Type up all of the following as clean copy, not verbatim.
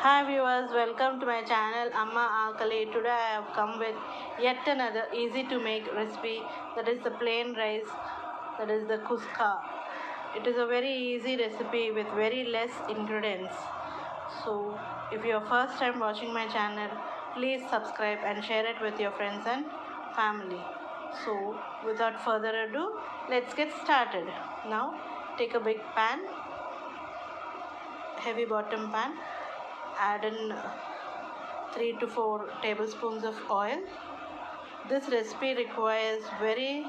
Hi viewers, welcome to my channel Amma Akali. Today I have come with yet another easy to make recipe, that is the plain rice, that is the Khuska. It is a very easy recipe with very less ingredients. So if you are first time watching my channel, please subscribe and share it with your friends and family. So without further ado, let's get started. Now take a big pan, heavy bottom pan, add in 3 to 4 tablespoons of oil. This recipe requires very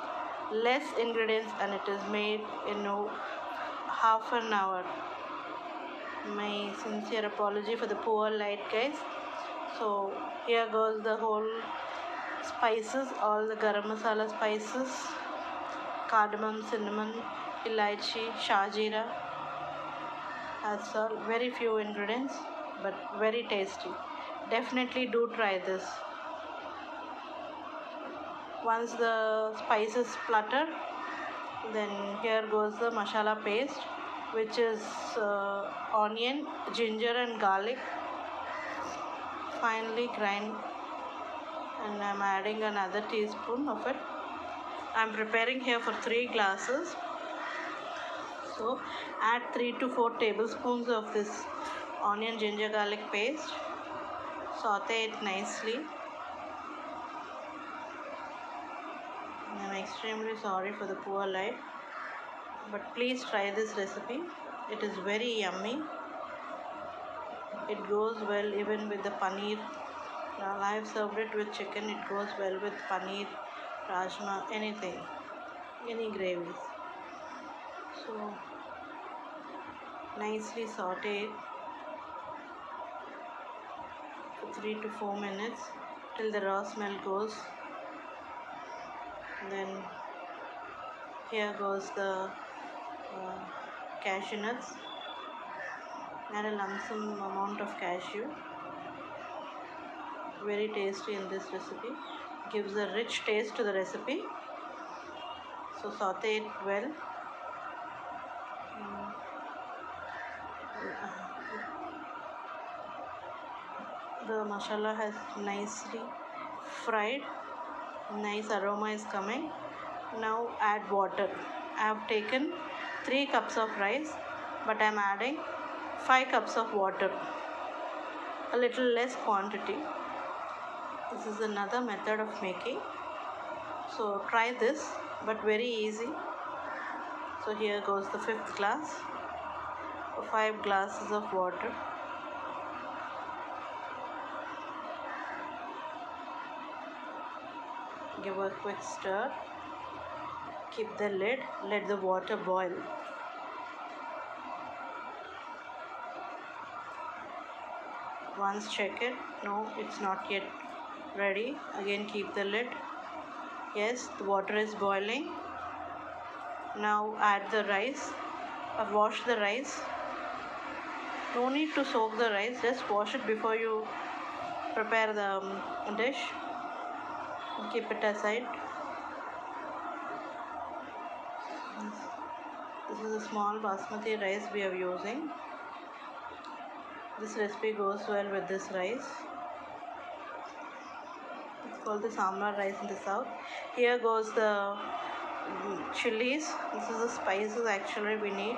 less ingredients and it is made in half an hour. My sincere apology for the poor light, guys. So here goes the whole spices, all the garam masala spices, cardamom, cinnamon, elaichi, shahjeera. That's all. Very few ingredients but very tasty. Definitely do try this. Once the spices splutter, then here goes the masala paste, which is onion, ginger and garlic finely grind, and I'm adding another teaspoon of it. I'm preparing here for 3 glasses, so add 3 to 4 tablespoons of this onion, ginger, garlic paste. Saute it nicely. I'm extremely sorry for the poor light, but please try this recipe. It is very yummy. It goes well even with the paneer. Now I have served it with chicken. It goes well with paneer, rajma, anything, any gravies. So nicely saute it for 3 to 4 minutes till the raw smell goes. Then here goes the cashew nuts. Add a lump sum amount of cashew. Very tasty in this recipe. Gives a rich taste to the recipe. So saute it well. The masala has nicely fried. Nice aroma is coming. Now add water. I have taken 3 cups of rice, but I am adding 5 cups of water. A little less quantity. This is another method of making. So try this, but very easy. So here goes the 5th glass. 5 glasses of water. Give a quick stir. Keep the lid. Let the water boil. Once check it. No, it's not yet ready. Again keep the lid. Yes, the water is boiling. Now add the rice. Wash the rice. No need to soak the rice. Just wash it before you prepare the dish. Keep it aside. This is a small basmati rice we are using. This recipe goes well with this rice. It's called the sambar rice in the south. Here goes the chilies. This is the spices actually we need.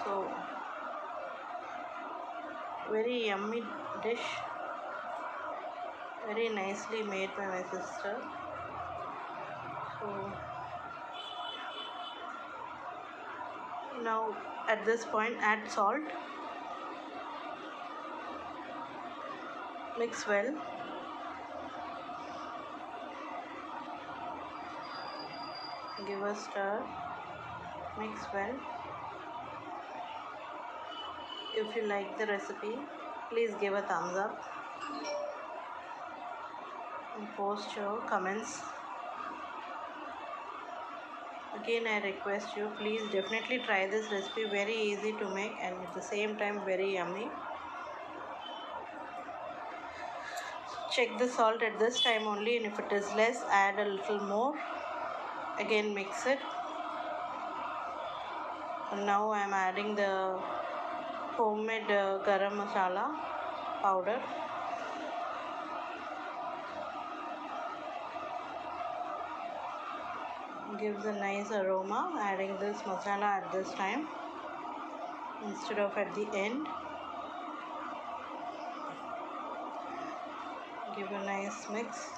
So very yummy dish. Very nicely made by my sister. So now at this point add salt. Mix well. Give a stir. Mix well. If you like the recipe, please give a thumbs up and post your comments. Again, I request you, please definitely try this recipe. Very easy to make and at the same time very yummy. Check the salt at this time only, and if it is less, add a little more. Again mix it. And now I am adding the homemade garam masala powder. Gives a nice aroma. Adding this masala at this time instead of at the end. Give a nice mix.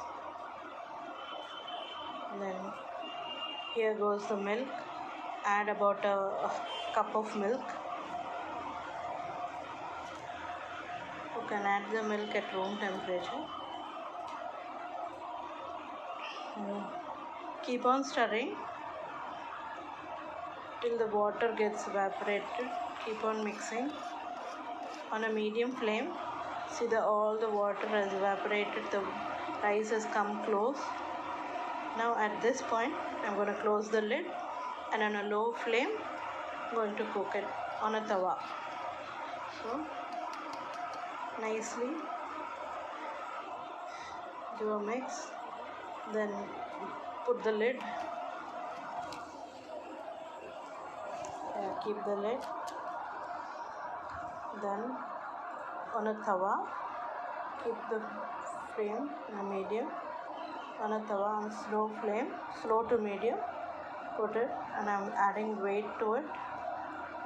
Then here goes the milk. Add about a cup of milk. You can add the milk at room temperature. Keep on stirring till the water gets evaporated. Keep on mixing on a medium flame. See all the water has evaporated. The rice has come close. Now at this point I'm going to close the lid and on a low flame I'm going to cook it on a tawa. So nicely do a mix, then put the lid. Keep the lid. Then on a tawa, keep the flame in a medium. On a tawa on slow flame, slow to medium, put it, and I'm adding weight to it.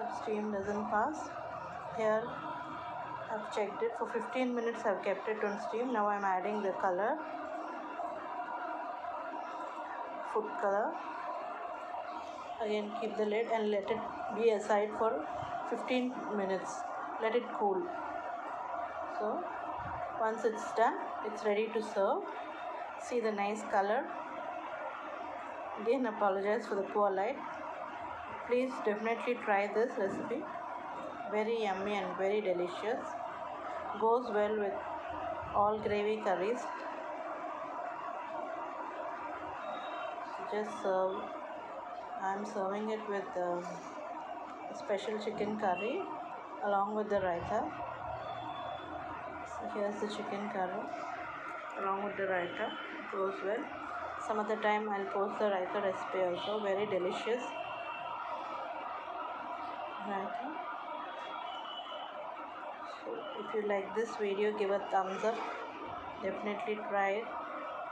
If steam doesn't pass, here I've checked it for 15 minutes. I've kept it on steam. Now I'm adding the color, food color. Again keep the lid and let it be aside for 15 minutes. Let it cool. So once it's done, it's ready to serve. See the nice color. Again apologize for the poor light. Please definitely try this recipe. Very yummy and very delicious. Goes well with all gravy curries. Just serve. I'm serving it with a special chicken curry along with the raita. So here's the chicken curry along with the raita. Goes well. Some other time I'll post the raita recipe also. Very delicious raita. So if you like this video, give a thumbs up. Definitely try it.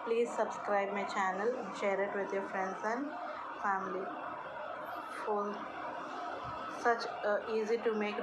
Please subscribe my channel and share it with your friends and family for such easy to make